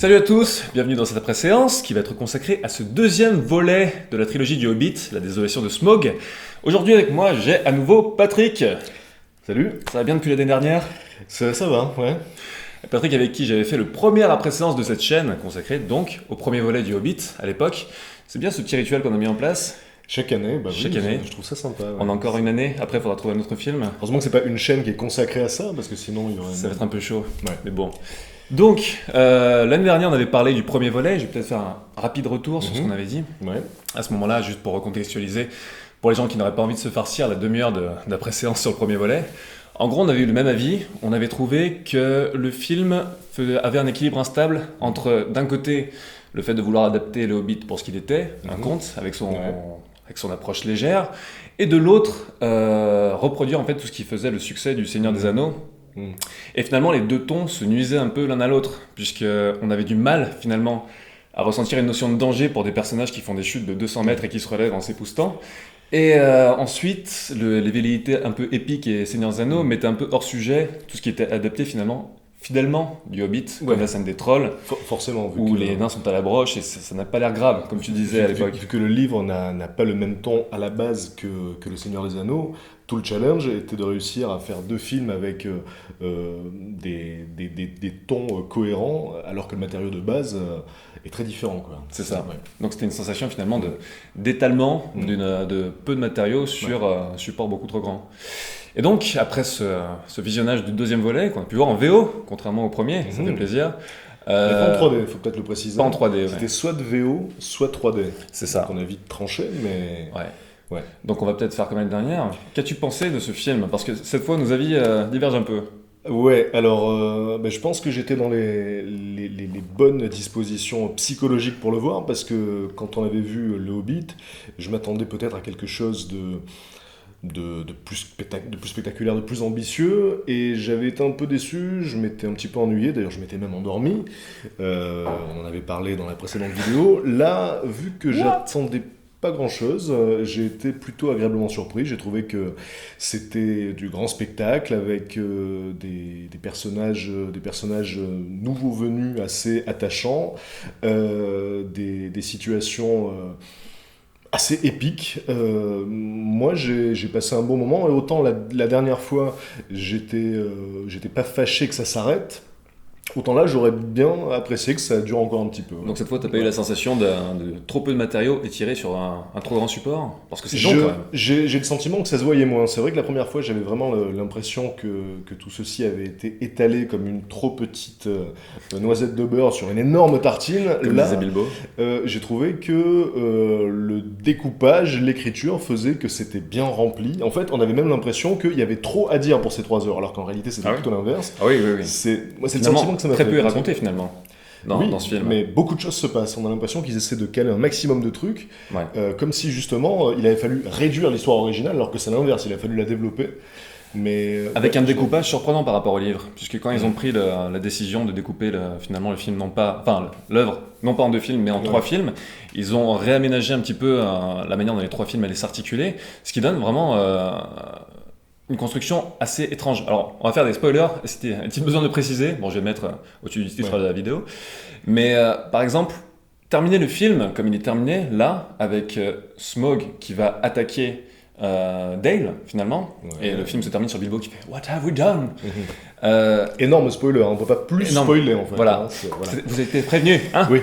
Salut à tous, bienvenue dans cette après-séance qui va être consacrée à ce deuxième volet de la trilogie du Hobbit, la désolation de Smaug. Aujourd'hui avec moi, j'ai à nouveau Patrick. Salut. Ça va bien depuis l'année dernière ? Ça va, ouais. Patrick avec qui j'avais fait le premier après-séance de cette chaîne, consacrée donc au premier volet du Hobbit à l'époque. C'est bien ce petit rituel qu'on a mis en place. Chaque année, Chaque année. Je trouve ça sympa. Ouais. On a encore une année, après il faudra trouver un autre film. Heureusement que c'est pas une chaîne qui est consacrée à ça, parce que sinon il y aurait... Ça va être un peu chaud, Ouais. mais bon. Donc, l'année dernière on avait parlé du premier volet, je vais peut-être faire un rapide retour sur ce qu'on avait dit. Ouais. À ce moment-là, juste pour recontextualiser, pour les gens qui n'auraient pas envie de se farcir la demi-heure d'après-séance sur le premier volet, en gros, on avait eu le même avis. On avait trouvé que le film avait un équilibre instable entre, d'un côté, le fait de vouloir adapter le Hobbit pour ce qu'il était, un conte, avec son approche légère, et de l'autre, reproduire en fait tout ce qui faisait le succès du Seigneur des Anneaux. Et finalement, les deux tons se nuisaient un peu l'un à l'autre, puisqu'on avait du mal, finalement, à ressentir une notion de danger pour des personnages qui font des chutes de 200 mètres et qui se relèvent en s'époustant. Et ensuite, les velléités un peu épiques et Seigneur des Anneaux mettaient un peu hors sujet tout ce qui était adapté finalement, fidèlement du Hobbit, comme la scène des trolls, Forcément, où les nains sont à la broche et ça n'a pas l'air grave, comme tu disais à l'époque. Vu que le livre n'a pas le même ton à la base que Le Seigneur des Anneaux, tout le challenge était de réussir à faire deux films avec des tons cohérents, alors que le matériau de base est très différent, quoi. C'est ça. Ouais. Donc c'était une sensation finalement d'étalement de peu de matériaux sur un support beaucoup trop grand. Et donc, après ce visionnage du deuxième volet, qu'on a pu voir en VO, contrairement au premier, ça fait plaisir. Mais pas en 3D, il faut peut-être le préciser. Pas en 3D, C'était soit de VO, soit 3D. C'est ça. Donc on a vite tranché, mais... Ouais. Donc on va peut-être faire comme l'année dernière. Qu'as-tu pensé de ce film ? Parce que cette fois, nos avis divergent un peu. Ouais, alors je pense que j'étais dans les bonnes dispositions psychologiques pour le voir, parce que quand on avait vu Le Hobbit, je m'attendais peut-être à quelque chose de plus spectaculaire, de plus ambitieux, et j'avais été un peu déçu, je m'étais un petit peu ennuyé, d'ailleurs je m'étais même endormi, on en avait parlé dans la précédente vidéo. Là, vu que j'attendais pas grand-chose, j'ai été plutôt agréablement surpris. J'ai trouvé que c'était du grand spectacle avec des personnages nouveaux venus assez attachants, des situations assez épiques. Moi, j'ai passé un bon moment, et autant la dernière fois, j'étais pas fâché que ça s'arrête. Autant là, j'aurais bien apprécié que ça dure encore un petit peu. Donc cette fois, tu n'as pas eu la sensation de trop peu de matériaux étirés sur un trop grand support ? Parce que c'est long quand même. J'ai le sentiment que ça se voyait moins. C'est vrai que la première fois, j'avais vraiment l'impression que tout ceci avait été étalé comme une trop petite noisette de beurre sur une énorme tartine. Comme là, disait Bilbo. J'ai trouvé que le découpage, l'écriture faisait que c'était bien rempli. En fait, on avait même l'impression qu'il y avait trop à dire pour ces 3 heures, alors qu'en réalité, c'était plutôt l'inverse. Ah oui. C'est le sentiment que ça m'a fait. Très peu est raconté finalement dans ce film. Mais beaucoup de choses se passent. On a l'impression qu'ils essaient de caler un maximum de trucs, comme si justement il avait fallu réduire l'histoire originale, alors que c'est l'inverse, il a fallu la développer. Mais avec un découpage surprenant par rapport au livre, puisque quand ils ont pris la décision de découper finalement le film l'œuvre non pas en 2 films mais en 3 films, ils ont réaménagé un petit peu la manière dont les 3 films allaient s'articuler, ce qui donne vraiment une construction assez étrange. Alors, on va faire des spoilers, c'était un petit besoin de préciser. Bon, je vais le mettre au-dessus du titre de la vidéo. Mais par exemple, terminer le film comme il est terminé, là, avec Smaug qui va attaquer Dale, finalement. Et le film se termine sur Bilbo qui fait « What have we done ?» Énorme spoiler, on ne peut pas plus spoiler en fait. Voilà. Vous avez été prévenus, hein ? Oui.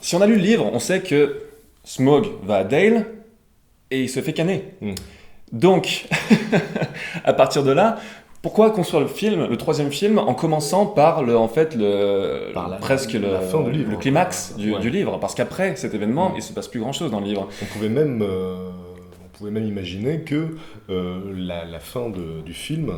Si on a lu le livre, on sait que Smaug va à Dale et il se fait canner. Donc, à partir de là, pourquoi construire le 3e film, en commençant par la fin du livre, le climax du livre ? Parce qu'après cet événement, il ne se passe plus grand-chose dans le livre. On pouvait même imaginer que la fin du film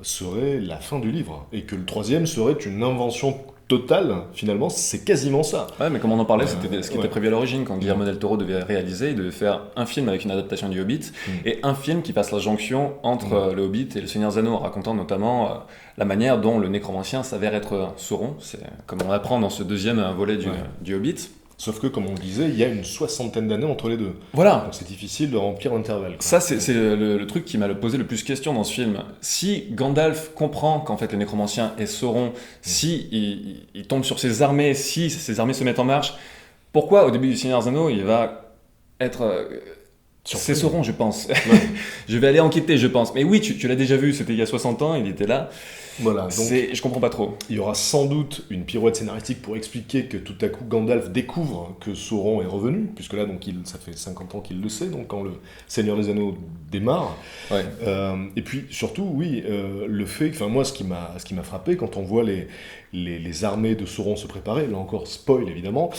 serait la fin du livre, et que le 3e serait une invention totale. Finalement, c'est quasiment ça. Ouais, mais comme on en parlait, c'était ce qui était prévu à l'origine. Quand Guillermo del Toro devait réaliser, il devait faire un film avec une adaptation du Hobbit et un film qui fasse la jonction entre le Hobbit et le Seigneur des Anneaux, racontant notamment la manière dont le nécromancien s'avère être Sauron. C'est comme on l'apprend dans ce 2e volet du Hobbit. Sauf que, comme on le disait, il y a une 60aine d'années entre les deux. Voilà. Donc c'est difficile de remplir l'intervalle. Ça, c'est le truc qui m'a posé le plus question dans ce film. Si Gandalf comprend qu'en fait les nécromanciens et Sauron, si il tombe sur ses armées, si ces armées se mettent en marche, pourquoi au début du Seigneur des Anneaux, il va être... c'est Sauron, je pense. Ouais. Je vais aller enquêter, je pense. Mais oui, tu l'as déjà vu, c'était il y a 60 ans, il était là. Voilà, donc je comprends pas trop. Il y aura sans doute une pirouette scénaristique pour expliquer que tout à coup Gandalf découvre que Sauron est revenu, puisque là donc ça fait 50 ans qu'il le sait, donc quand le Seigneur des Anneaux démarre. Ouais. Et puis surtout, oui, le fait, enfin moi ce qui m'a frappé quand on voit les armées de Sauron se préparer, là encore spoil évidemment,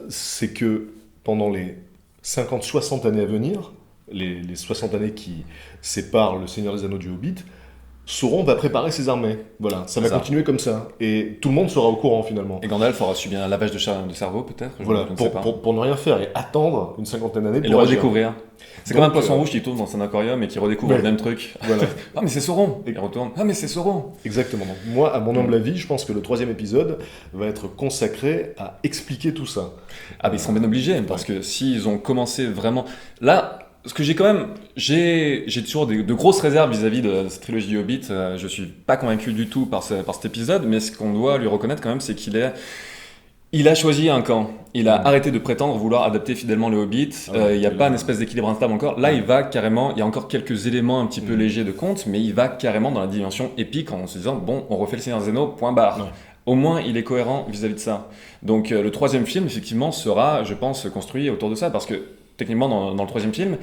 c'est que pendant les 50-60 années à venir, les 60 années qui séparent le Seigneur des Anneaux du Hobbit, Sauron va préparer ses armées. Voilà, ça va continuer comme ça. Et tout le monde sera au courant finalement. Et Gandalf aura subi un lavage de cerveau peut-être. Voilà, pour ne rien faire et attendre une 50aine d'années et le redécouvrir. C'est comme un poisson rouge qui tourne dans un aquarium et qui redécouvre le même truc. Voilà. Ah mais c'est Sauron. Et il retourne. Ah mais c'est Sauron. Exactement. Donc, moi, à mon humble avis, je pense que le 3e épisode va être consacré à expliquer tout ça. Ah mais ils seront bien obligés parce que s'ils ont commencé vraiment là. Ce que j'ai quand même, j'ai toujours de grosses réserves vis-à-vis de cette trilogie du Hobbit. Je suis pas convaincu du tout par cet épisode, mais ce qu'on doit lui reconnaître quand même, c'est il a choisi un camp. Il a arrêté de prétendre vouloir adapter fidèlement le Hobbit. Il n'y a pas une espèce d'équilibre instable encore. Là, il va carrément, il y a encore quelques éléments un petit peu légers de conte, mais il va carrément dans la dimension épique en se disant, bon, on refait le Seigneur des Anneaux, point barre. Ouais. Au moins, il est cohérent vis-à-vis de ça. Donc, le 3e film, effectivement, sera, je pense, construit autour de ça, parce que techniquement, dans le 3e film,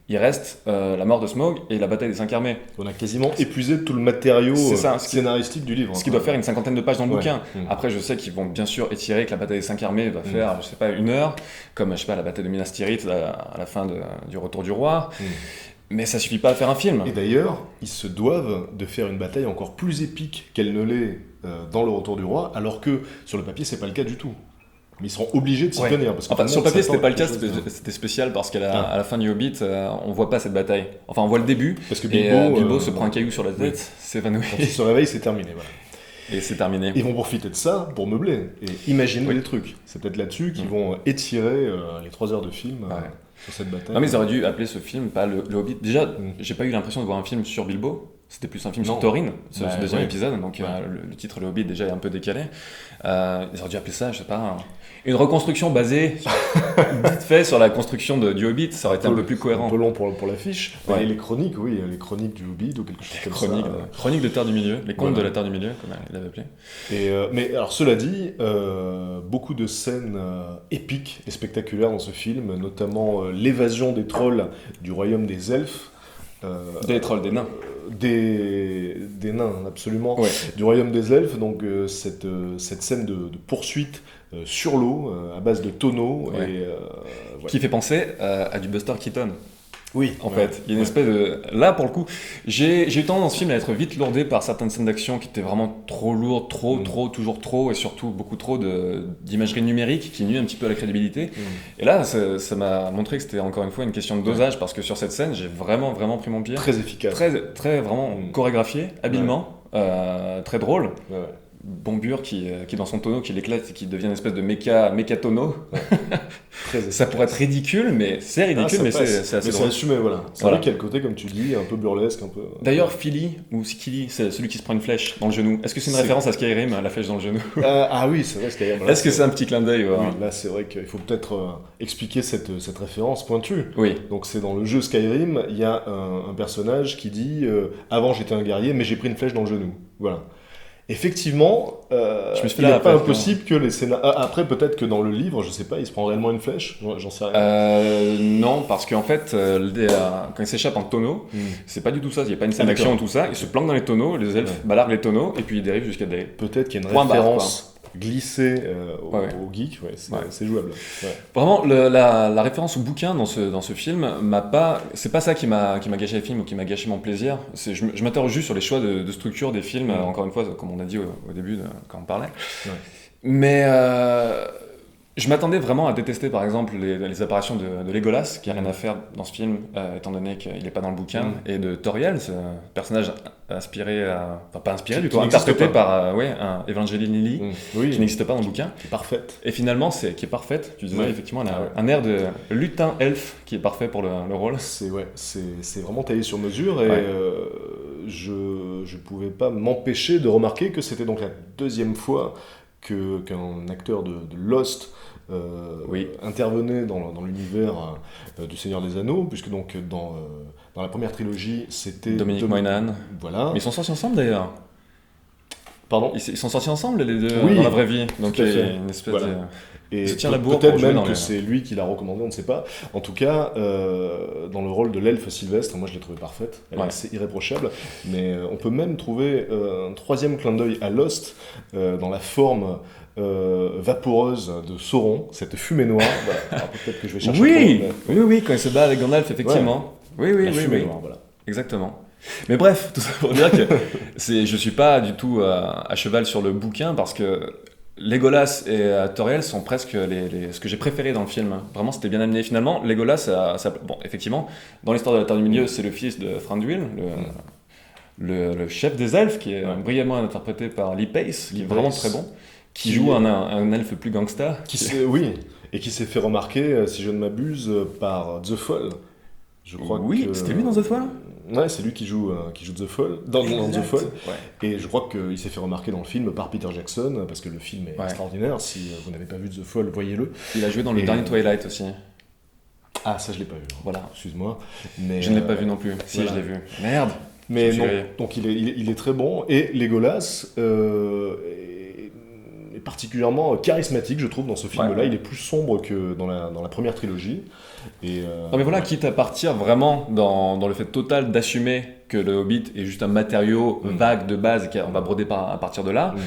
il reste la mort de Smaug et la bataille des 5 armées. On a quasiment épuisé tout le matériau scénaristique du livre. Ce qui doit faire une 50aine de pages dans le bouquin. Après, je sais qu'ils vont bien sûr étirer que la bataille des 5 armées va faire, je sais pas, 1 heure, comme, je sais pas, la bataille de Minas Tirith à la fin du Retour du Roi. Mais ça suffit pas à faire un film. Et d'ailleurs, ils se doivent de faire une bataille encore plus épique qu'elle ne l'est dans le Retour du Roi, alors que sur le papier, c'est pas le cas du tout. Mais ils seront obligés de s'y tenir. Parce que sur le papier, c'était pas le cas, c'était spécial parce qu'à la fin du Hobbit, on voit pas cette bataille. Enfin, on voit le début. Parce que Bilbo se prend un caillou sur la tête, s'évanouit. Quand il se réveille, c'est terminé. Voilà. Et c'est terminé. Ils vont profiter de ça pour meubler et imaginer des trucs. C'est peut-être là-dessus qu'ils vont étirer les 3 heures de film sur cette bataille. Non, mais ils auraient dû appeler ce film pas le Hobbit. Déjà, j'ai pas eu l'impression de voir un film sur Bilbo. C'était plus un film sur Thorin, ce 2e épisode. Donc le titre, le Hobbit, déjà est un peu décalé. Ils auraient dû appeler ça, je sais pas, une reconstruction basée vite fait sur la construction du Hobbit. Ça aurait été un peu plus cohérent. Un peu long pour l'affiche. Et les chroniques, les chroniques du Hobbit ou quelque chose comme ça. Chroniques de Terre du Milieu, les contes de la Terre du Milieu, comme il l'avait appelé. Mais alors, cela dit, beaucoup de scènes épiques et spectaculaires dans ce film, notamment l'évasion des trolls du royaume des elfes. Des trolls, des nains. Des nains, absolument. Du royaume des elfes, donc cette scène de poursuite sur l'eau, à base de tonneaux. Qui fait penser à du Buster Keaton. Oui, en fait. Il y a une espèce de... Là, pour le coup, j'ai eu tendance dans ce film à être vite lourdé par certaines scènes d'action qui étaient vraiment trop lourdes, toujours trop, et surtout beaucoup trop d'imagerie numérique qui nuit un petit peu à la crédibilité. Et là, ça m'a montré que c'était encore une fois une question de dosage, parce que sur cette scène, j'ai vraiment pris mon pied. Très efficace. Très vraiment chorégraphié, habilement, très drôle. Bombure qui est dans son tonneau, qui l'éclate et qui devient une espèce de méca-tonneau. Ça pourrait être ridicule, mais c'est ridicule, mais c'est assez drôle. C'est assumé, voilà. C'est vrai qu'il y a le côté, comme tu dis, un peu burlesque, un peu... D'ailleurs, Philly, ou Skilly, c'est celui qui se prend une flèche dans le genou. Est-ce que c'est une référence à Skyrim, la flèche dans le genou? Ah oui, c'est vrai, Skyrim. Est-ce que c'est un petit clin d'œil? Oui, là, c'est vrai qu'il faut peut-être expliquer cette référence pointue. Oui. Donc, c'est dans le jeu Skyrim, il y a un personnage qui dit « Avant, j'étais un guerrier, mais j'ai pris une flèche dans le genou. » Voilà. Effectivement, il n'est pas impossible que les scénarios... Après, peut-être que dans le livre, je sais pas, il se prend réellement une flèche, j'en sais rien. Non, parce qu'en fait, quand il s'échappe en tonneau, c'est pas du tout ça, il n'y a pas une scène d'action ou tout ça, il se planque dans les tonneaux, les elfes balarguent les tonneaux, et puis ils dérivent jusqu'à des... Peut-être qu'il y a une référence glissée au geek, c'est jouable. Vraiment, la référence au bouquin dans ce film, c'est pas ça qui m'a gâché le film ou qui m'a gâché mon plaisir. Je m'interroge juste sur les choix de structure des films, encore une fois, comme on a dit au début quand on parlait. Mais Je m'attendais vraiment à détester par exemple les apparitions de Legolas, qui a rien à faire dans ce film, étant donné qu'il n'est pas dans le bouquin, et de Toriel, ce personnage inspiré, enfin pas inspiré du tout, interprété par un Evangeline Lilly, Oui, qui n'existe pas dans le bouquin. qui est parfaite. Et finalement, qui est parfaite, tu disais Ouais. effectivement, elle a un air de lutin elfe qui est parfait pour le rôle. C'est vraiment taillé sur mesure et Ouais. je pouvais pas m'empêcher de remarquer que c'était donc la deuxième fois qu'un acteur de Lost Oui. intervenait dans l'univers du Seigneur des Anneaux, puisque donc dans la première trilogie c'était Dominique Moynihan. Voilà. Mais ils sont sortis ensemble d'ailleurs. Pardon. Ils sont sortis ensemble les deux Oui, dans la vraie vie. Donc tout à il y a fait. une espèce Voilà. de... Et se tient la bourre peut-être pour jouer même dans que les- c'est lui qui l'a recommandé, on ne sait pas. En tout cas, dans le rôle de l'elfe Sylvestre, moi je l'ai trouvée parfaite, elle est Ouais. assez irréprochable. Mais on peut même trouver un troisième clin d'œil à Lost dans la forme vaporeuse de Sauron, cette fumée noire. Voilà. Alors, peut-être que je vais chercher Oui, trop, mais oui, quand il se bat avec Gandalf, effectivement. Oui, la fumée noire, voilà. Exactement. Mais bref, tout ça pour dire que je suis pas du tout à cheval sur le bouquin parce que Legolas et Toriel sont presque ce que j'ai préféré dans le film. Vraiment, c'était bien amené. Finalement, Legolas, bon, effectivement, dans l'histoire de la Terre du Milieu, c'est le fils de Thranduil, le chef des elfes, qui est brillamment interprété par Lee Pace, qui Lee est vraiment Pace. très bon, qui Qui- joue un elfe plus gangsta. Oui, et qui s'est fait remarquer, si je ne m'abuse, par The Fall. Je crois Oui, que... c'était lui dans The Fall. Ouais, c'est lui qui joue The Fall, dans The Fall. Ouais. Et je crois qu'il s'est fait remarquer dans le film par Peter Jackson, parce que le film est Ouais. extraordinaire. Si vous n'avez pas vu The Fall, voyez-le. Il a joué dans le Et- dernier Twilight aussi. Ah, ça je l'ai pas vu. Voilà. Excuse-moi. Mais, Je ne l'ai pas vu non plus. Si, voilà. je l'ai vu. Merde. Mais Je non, suis- donc il est très bon. Et Legolas est particulièrement charismatique, je trouve, dans ce film-là. Ouais. Il est plus sombre que dans la première trilogie. Et, Non mais voilà, ouais. quitte à partir vraiment dans le fait total d'assumer que le Hobbit est juste un matériau vague de base et qu'on va broder à partir de là, Mm.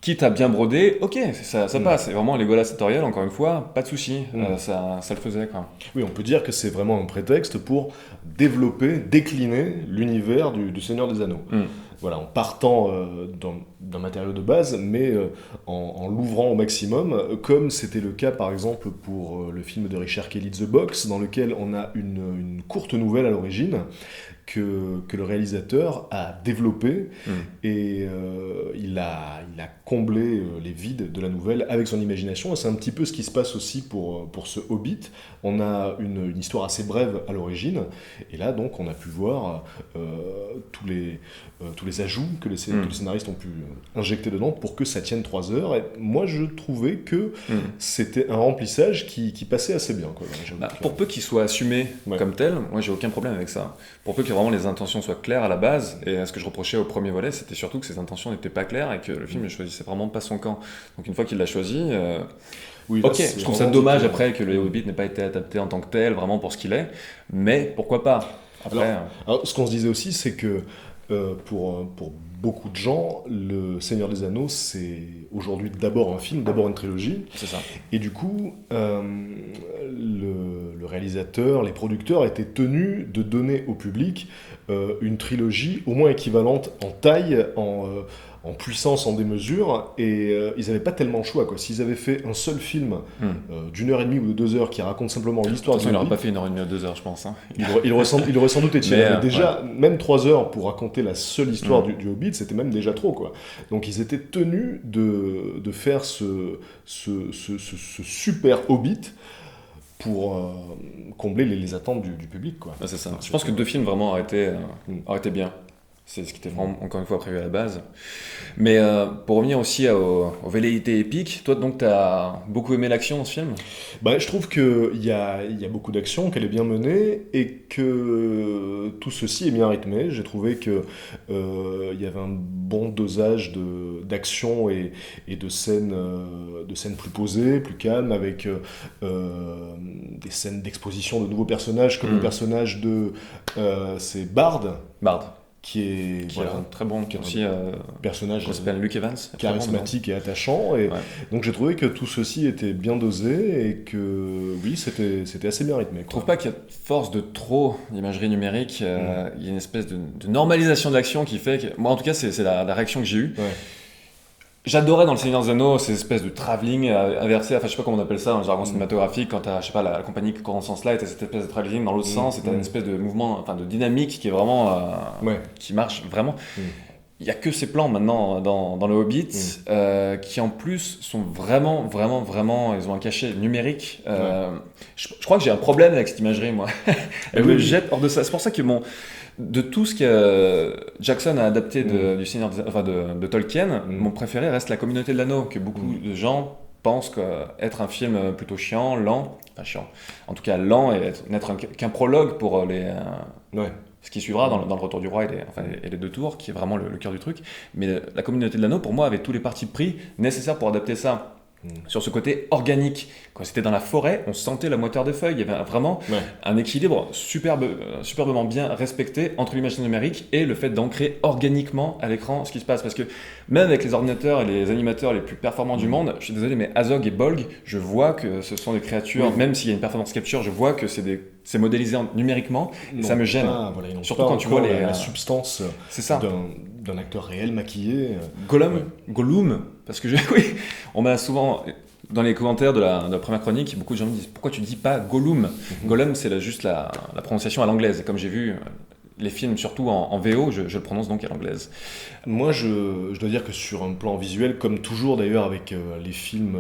quitte à bien broder, ok, ça Mm. passe. C'est vraiment Legolas et Toriel, encore une fois, pas de souci, Mm. ça le faisait quoi. Oui, on peut dire que c'est vraiment un prétexte pour développer, décliner l'univers du Seigneur des Anneaux. Mm. Voilà, en partant d'un matériau de base, mais en l'ouvrant au maximum, comme c'était le cas par exemple pour le film de Richard Kelly The Box, dans lequel on a une courte nouvelle à l'origine que le réalisateur a développée et il a comblé les vides de la nouvelle avec son imagination. Et c'est un petit peu ce qui se passe aussi pour ce Hobbit. On a une histoire assez brève à l'origine, et là donc on a pu voir tous les ajouts que les scénaristes ont pu injecter dedans pour que ça tienne 3 heures. Et moi je trouvais que c'était un remplissage qui passait assez bien, quoi. J'avoue Bah, que- pour peu qu'il soit assumé Ouais. comme tel, moi j'ai aucun problème avec ça. Pour peu que vraiment les intentions soient claires à la base, et ce que je reprochais au premier volet, c'était surtout que ces intentions n'étaient pas claires et que le film ne choisissait vraiment pas son camp. Donc une fois qu'il l'a choisi, Oui, là, ok, c'est je trouve ça vraiment dommage différent. après que le Hobbit n'ait pas été adapté en tant que tel, vraiment pour ce qu'il est, mais pourquoi pas. Après, Alors, ce qu'on se disait aussi, c'est que pour beaucoup de gens, Le Seigneur des Anneaux, c'est aujourd'hui d'abord un film, d'abord une trilogie. c'est ça. Et du coup, le réalisateur, les producteurs étaient tenus de donner au public une trilogie au moins équivalente en taille, en puissance, en démesure, et ils n'avaient pas tellement le choix, quoi. S'ils avaient fait un seul film d'1h30 ou de 2 heures qui raconte simplement De l'histoire toute du façon, il n'aurait Hobbit, pas fait 1h30 à 2 heures, je pense. Hein. il aurait sans doute étiré. Mais, Mais déjà, même 3 heures pour raconter la seule histoire du Hobbit, c'était même déjà trop, quoi. Donc ils étaient tenus de faire ce super Hobbit pour combler les attentes du public, quoi. Ouais, c'est ça. Je pense que 2 films vraiment auraient été bien. C'est ce qui était vraiment, encore une fois, prévu à la base. Mais pour revenir aussi aux velléités épiques, toi, donc, t'as beaucoup aimé l'action dans ce film ? Bah, je trouve qu'il y a beaucoup d'action, qu'elle est bien menée et que tout ceci est bien rythmé. J'ai trouvé qu'il y avait un bon dosage d'action et de scènes plus posées, plus calmes, avec des scènes d'exposition de nouveaux personnages, comme le personnage de c'est Bard, Bard, qui est qui est un très bon, qui est aussi personnage qui s'appelle Luke Evans. charismatique et attachant. Et Ouais. donc j'ai trouvé que tout ceci était bien dosé et que oui, c'était assez bien rythmé, Je quoi. trouve pas qu'à force de trop d'imagerie numérique, il y a une espèce de normalisation de l'action qui fait que... Moi, en tout cas, c'est la réaction que j'ai eue. Ouais. J'adorais dans Le Seigneur des Anneaux ces espèces de travelling inversé, enfin je sais pas comment on appelle ça dans le jargon cinématographique, quand t'as, je sais pas, la compagnie qui commence en sens là et t'as cette espèce de travelling dans l'autre sens, et t'as une espèce de mouvement, enfin de dynamique qui est vraiment, Ouais. qui marche vraiment. Mm. Il y a que ces plans maintenant dans le Hobbit, qui en plus sont vraiment, vraiment, vraiment, ils ont un cachet numérique. Je crois que j'ai un problème avec cette imagerie, moi. Elle me jette hors de ça. C'est pour ça que de tout ce que Jackson a adapté du Seigneur enfin de Tolkien, mon préféré reste La Communauté de l'Anneau, que beaucoup de gens pensent être un film plutôt chiant, lent, enfin chiant, en tout cas lent, et n'être qu'un prologue pour ce qui suivra dans le Retour du Roi et les deux tours, qui est vraiment le cœur du truc. Mais La Communauté de l'Anneau, pour moi, avait tous les partis pris nécessaires pour adapter ça. Sur ce côté organique. Quand c'était dans la forêt, on sentait la moiteur des feuilles. Il y avait vraiment un équilibre superbement bien respecté entre l'image numérique et le fait d'ancrer organiquement à l'écran ce qui se passe. Parce que même avec les ordinateurs et les animateurs les plus performants du monde, je suis désolé, mais Azog et Bolg, je vois que ce sont des créatures, même s'il y a une performance capture, je vois que c'est modélisé numériquement, et ça me gêne. Surtout quand tu vois la substance d'un acteur réel maquillé. Gollum, parce que oui, on m'a souvent, dans les commentaires de la première chronique, beaucoup de gens me disent pourquoi tu dis pas Gollum. Gollum, c'est juste la prononciation à l'anglaise, et comme j'ai vu les films surtout en VO, je le prononce donc à l'anglaise. Moi, je dois dire que sur un plan visuel, comme toujours d'ailleurs avec les films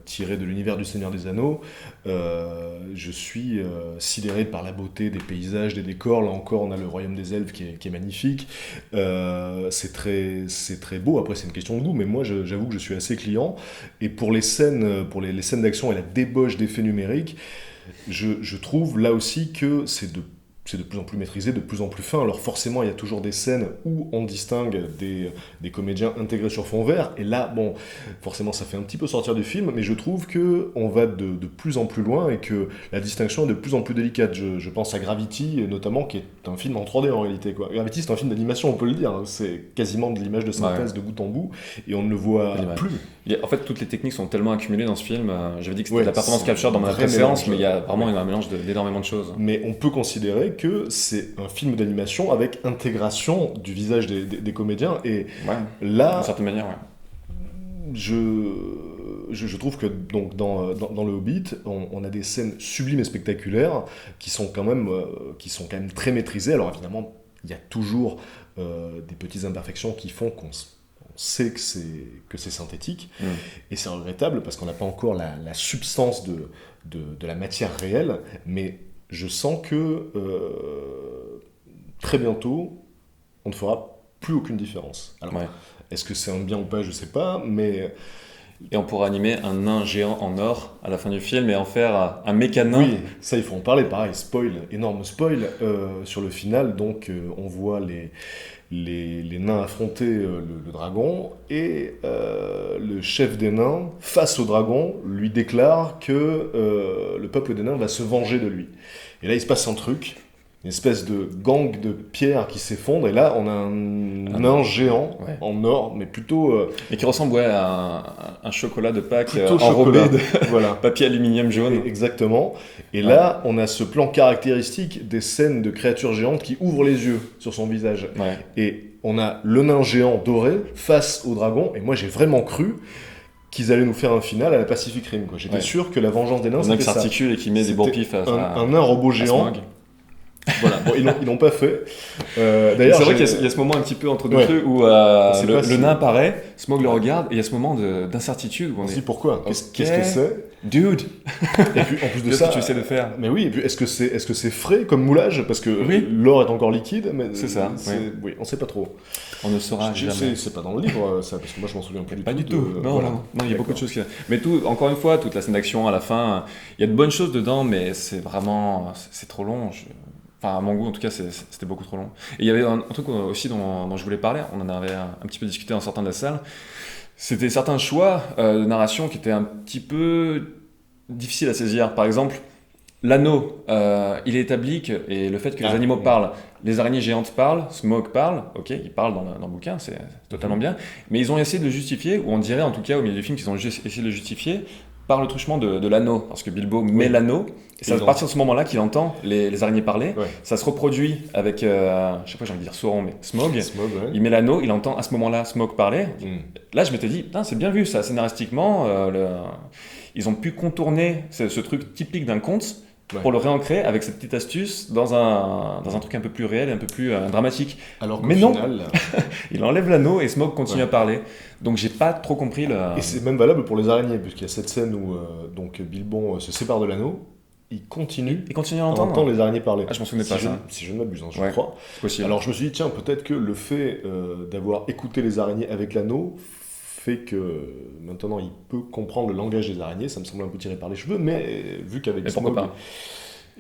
tirés de l'univers du Seigneur des Anneaux, je suis sidéré par la beauté des paysages, des décors. Là encore, on a le Royaume des Elfes qui est magnifique. C'est très beau. Après, c'est une question de goût, mais moi, j'avoue que je suis assez client. Et pour les scènes d'action et la débauche d'effets numériques, je trouve là aussi que c'est de plus en plus maîtrisé, de plus en plus fin. Alors forcément, il y a toujours des scènes où on distingue des comédiens intégrés sur fond vert, et là, bon, forcément, ça fait un petit peu sortir du film, mais je trouve qu'on va de plus en plus loin, et que la distinction est de plus en plus délicate. Je pense à Gravity, notamment, qui est un film en 3D en réalité, quoi. Gravity, c'est un film d'animation, on peut le dire, hein. C'est quasiment de l'image de synthèse de bout en bout, et on ne le voit plus. En fait, toutes les techniques sont tellement accumulées dans ce film. J'avais dit que c'était de la performance capture dans ma préséance, mais il y a vraiment un mélange d'énormément de choses. Mais on peut considérer que c'est un film d'animation avec intégration du visage des comédiens, et là, d'une certaine manière, je trouve que donc dans le Hobbit, on a des scènes sublimes et spectaculaires qui sont quand même très maîtrisées. Alors évidemment, il y a toujours des petites imperfections qui font qu'on sait que c'est synthétique, et c'est regrettable parce qu'on n'a pas encore la substance de la matière réelle, mais je sens que très bientôt, on ne fera plus aucune différence. Alors, est-ce que c'est un bien ou pas, je ne sais pas, mais... Et on pourra animer un nain géant en or à la fin du film et en faire un mécanin. Oui, ça il faut en parler, pareil, énorme spoil sur le final. Donc on voit les nains affronter le dragon, et le chef des nains, face au dragon, lui déclare que le peuple des nains va se venger de lui. Et là il se passe un truc, une espèce de gang de pierres qui s'effondre, et là on a un nain géant en or, mais plutôt... Et qui ressemble à un chocolat de Pâques enrobé de papier aluminium jaune. Exactement. Et là, on a ce plan caractéristique des scènes de créatures géantes qui ouvrent les yeux sur son visage. Et on a le nain géant doré face au dragon, et moi j'ai vraiment cru qu'ils allaient nous faire un final à la Pacific Rim, quoi. J'étais sûr que la vengeance des nains, c'était ça. Un nain qui s'articule et qui met des bourpifs un nain robot géant. Voilà, bon, ils l'ont pas fait. D'ailleurs, c'est vrai qu'il y a ce moment un petit peu entre deux trucs où le nain apparaît, Smaug le regarde, et il y a ce moment d'incertitude où on se dit pourquoi, qu'est-ce que c'est, dude. Et puis en plus de ça, ce que tu essaies de faire. Mais oui, et puis est-ce que c'est frais comme moulage, parce que l'or est encore liquide, mais c'est ça. Oui, on sait pas trop. On ne saura jamais. C'est pas dans le livre ça, parce que moi je m'en souviens plus du tout. Pas du tout. Non, il y a beaucoup de choses qui. Mais encore une fois, toute la scène d'action à la fin, il y a de bonnes choses dedans, mais c'est vraiment, c'est trop long. Enfin, à mon goût, en tout cas, c'était beaucoup trop long. Et il y avait un truc aussi dont je voulais parler, on en avait un petit peu discuté en sortant de la salle, c'était certains choix de narration qui étaient un petit peu difficiles à saisir. Par exemple, l'anneau, il est établi et le fait que les animaux parlent, les araignées géantes parlent, Smaug parle, ok, ils parlent dans le bouquin, c'est totalement bien, mais ils ont essayé de le justifier, ou on dirait en tout cas au milieu du film qu'ils ont essayé de le justifier, par le truchement de l'anneau, parce que Bilbo met l'anneau, et c'est à partir de ce moment-là qu'il entend les araignées parler. Ouais. Ça se reproduit avec, je sais pas, j'ai envie de dire Sauron, mais Smaug. Smaug, ouais. Il met l'anneau, il entend à ce moment-là Smaug parler. Mm. Là, je m'étais dit, putain, c'est bien vu ça, scénaristiquement. Ils ont pu contourner ce truc typique d'un conte pour le réancrer avec cette petite astuce dans un truc un peu plus réel et un peu plus dramatique. Alors qu'au Mais non, final, il enlève l'anneau et Smaug continue à parler. Donc j'ai pas trop compris le... et c'est même valable pour les araignées, puisqu'il y a cette scène où donc Bilbon se sépare de l'anneau, il continue à à entendre les araignées parler. Ah, je m'en souvenais pas, ça. Si je ne m'abuse, hein, je Ouais. crois. C'est possible. Alors je me suis dit, tiens, peut-être que le fait d'avoir écouté les araignées avec l'anneau fait que maintenant il peut comprendre le langage des araignées. Ça me semble un peu tiré par les cheveux, mais vu qu'avec Mais pourquoi Smaug, pas?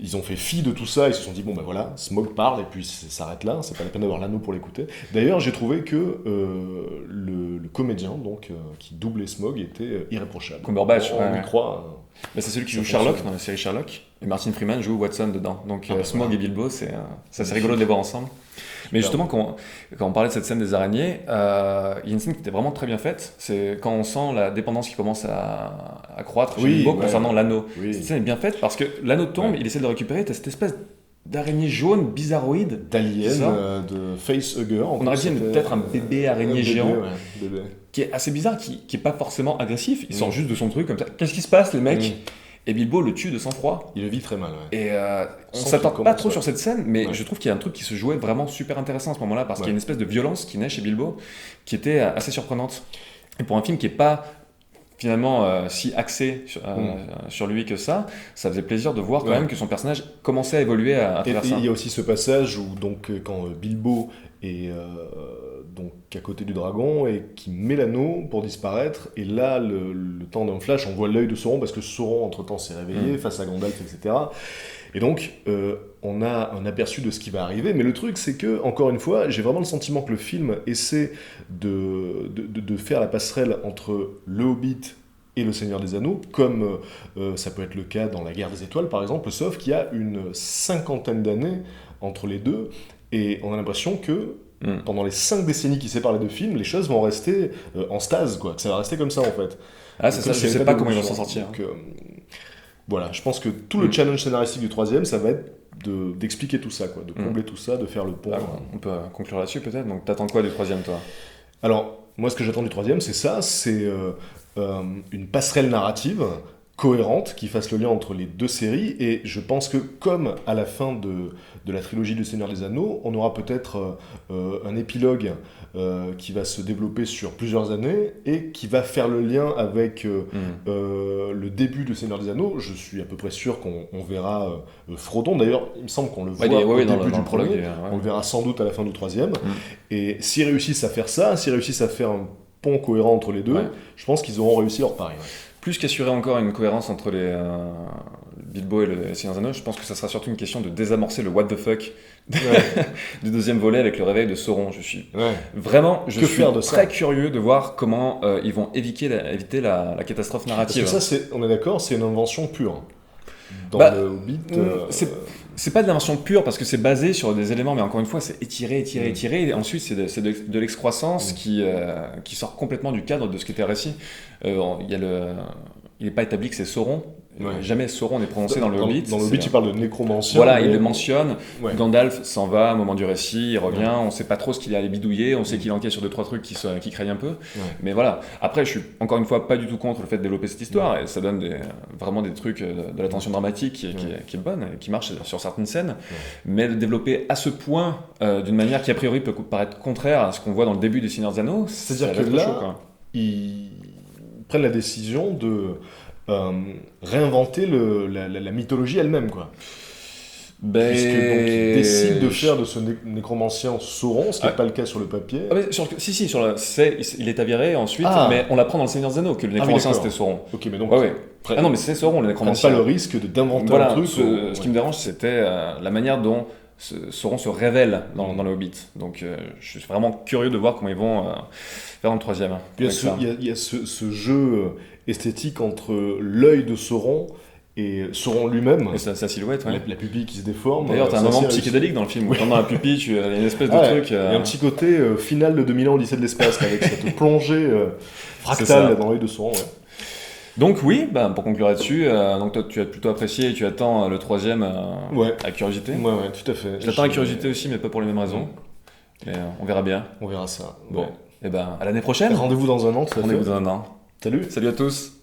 ils ont fait fi de tout ça, ils se sont dit, bon ben voilà, Smaug parle et puis ça s'arrête là, c'est pas la peine d'avoir l'anneau pour l'écouter. D'ailleurs, j'ai trouvé que le comédien donc, qui doublait Smaug était irréprochable. Cumberbatch, On ouais. y croit. Mais c'est celui qui Ça joue Sherlock fonctionne. dans la série Sherlock. Et Martin Freeman joue Watson dedans. Donc Ah bah Smaug voilà. et Bilbo, c'est assez rigolo de les voir ensemble. Mais justement, quand on parlait de cette scène des araignées, il y a une scène qui était vraiment très bien faite. C'est quand on sent la dépendance qui commence à croître chez Oui, Bilbo ouais. concernant l'anneau. Oui. Cette scène est bien faite parce que l'anneau tombe, Ouais. il essaie de le récupérer, t'as cette espèce d'araignée jaune, bizarroïde. C'est D'Alien, ça. de Facehugger. On aurait dit peut-être un bébé araignée bébé, géant. ouais, bébé. Qui est assez bizarre, qui est pas forcément agressif. Il sort juste de son truc comme ça. Qu'est-ce qui se passe, les mecs? Et Bilbo le tue de sang-froid. Il le vit très mal, ouais. Et on Sans s'attend qu'il pas commence, trop ouais. sur cette scène, mais Ouais. je trouve qu'il y a un truc qui se jouait vraiment super intéressant à ce moment-là, parce qu'il y a Ouais. une espèce de violence qui naît chez Bilbo, qui était assez surprenante. Et pour un film qui est pas finalement si axé sur lui que ça faisait plaisir de voir quand Ouais. même que son personnage commençait à évoluer à Et travers ça. il y a aussi ce passage où donc quand Bilbo est donc à côté du dragon et qui met l'anneau pour disparaître, et là le temps d'un flash, on voit l'œil de Sauron parce que Sauron entre temps s'est réveillé face à Gandalf, etc. Et donc on a un aperçu de ce qui va arriver, mais le truc c'est que encore une fois, j'ai vraiment le sentiment que le film essaie de faire la passerelle entre le Hobbit et le Seigneur des Anneaux, comme ça peut être le cas dans La Guerre des Étoiles par exemple, sauf qu'il y a une 50aine d'années entre les deux, et on a l'impression que pendant les 5 décennies qui séparent les deux films, les choses vont rester en stase, quoi, que ça va rester comme ça en fait. Ah, c'est Donc, ça, je sais pas comment ils vont s'en sortir. Donc, voilà, je pense que tout le challenge scénaristique du troisième, ça va être d'expliquer tout ça, quoi, de combler tout ça, de faire le pont. Ah, on peut conclure là-dessus peut-être. Donc t'attends quoi du troisième, toi? Alors, moi, ce que j'attends du troisième, c'est ça, c'est une passerelle narrative cohérente qui fasse le lien entre les deux séries, et je pense que comme à la fin de la trilogie du Seigneur des Anneaux, on aura peut-être un épilogue qui va se développer sur plusieurs années et qui va faire le lien avec le début du Seigneur des Anneaux. Je suis à peu près sûr qu'on verra Frodon, d'ailleurs il me semble qu'on le voit au début du premier, on le verra sans doute à la fin du troisième, et s'ils réussissent à faire ça, s'ils réussissent à faire un pont cohérent entre les deux, je pense qu'ils auront réussi leur pari. Plus qu'assurer encore une cohérence entre les Bilbo et le Seigneur des Anneaux, je pense que ça sera surtout une question de désamorcer le what the fuck du deuxième volet avec le réveil de Sauron. Je suis vraiment très curieux de voir comment ils vont éviter la catastrophe narrative. Parce que ça, on est d'accord, c'est une invention pure. Dans le Hobbit... C'est pas de l'invention pure parce que c'est basé sur des éléments, mais encore une fois, c'est étiré, et ensuite c'est de l'excroissance qui sort complètement du cadre de ce qu'était le récit. Il n'est pas établi que c'est Sauron. Jamais Sauron n'est prononcé dans le Hobbit. Dans le Hobbit, il parle de nécromancien. Voilà, il le mentionne. Gandalf s'en va au moment du récit, il revient, on sait pas trop ce qu'il est allé bidouiller, on sait qu'il enquête sur 2-3 trucs qui craignent un peu. Mais voilà, après je suis encore une fois pas du tout contre le fait de développer cette histoire, et ça donne vraiment des trucs de la tension dramatique qui est bonne, et qui marche sur certaines scènes, mais de développer à ce point d'une manière qui a priori peut paraître contraire à ce qu'on voit dans le début des Seigneurs des Anneaux. C'est-à-dire que là, ils prennent la décision de réinventer la mythologie elle-même, quoi. Puisque donc, ils décident de faire de ce nécromancien Sauron, ce qui n'est pas le cas sur le papier. Il est avéré ensuite, mais on l'apprend dans le Seigneur des Anneaux que le nécromancien c'était Sauron. Ok, mais donc... non, mais c'est Sauron le nécromancien. Pas le risque d'inventer un truc. Ce qui me dérange, c'était la manière dont Sauron se révèle dans le Hobbit. Donc je suis vraiment curieux de voir comment ils vont faire dans le troisième. Il y a ce jeu esthétique entre l'œil de Sauron et Sauron lui-même. Et sa silhouette, la pupille qui se déforme. D'ailleurs, t'as un moment psychédélique dans le film où dans la pupille, tu as une espèce de truc... Il y a un petit côté final de 2000 ans Odyssée de l'espace, avec cette plongée fractale dans l'œil de Sauron. Donc oui, bah, pour conclure là-dessus, donc toi tu as plutôt apprécié et tu attends le troisième Ouais, à curiosité. ouais, tout à fait. Je l'attends à curiosité aussi, mais pas pour les mêmes raisons. Mais on verra bien. On verra ça. Bon, Ouais. et ben à l'année prochaine. Rendez-vous dans un an, tout à fait. Rendez-vous dans un an. Salut. Salut à tous.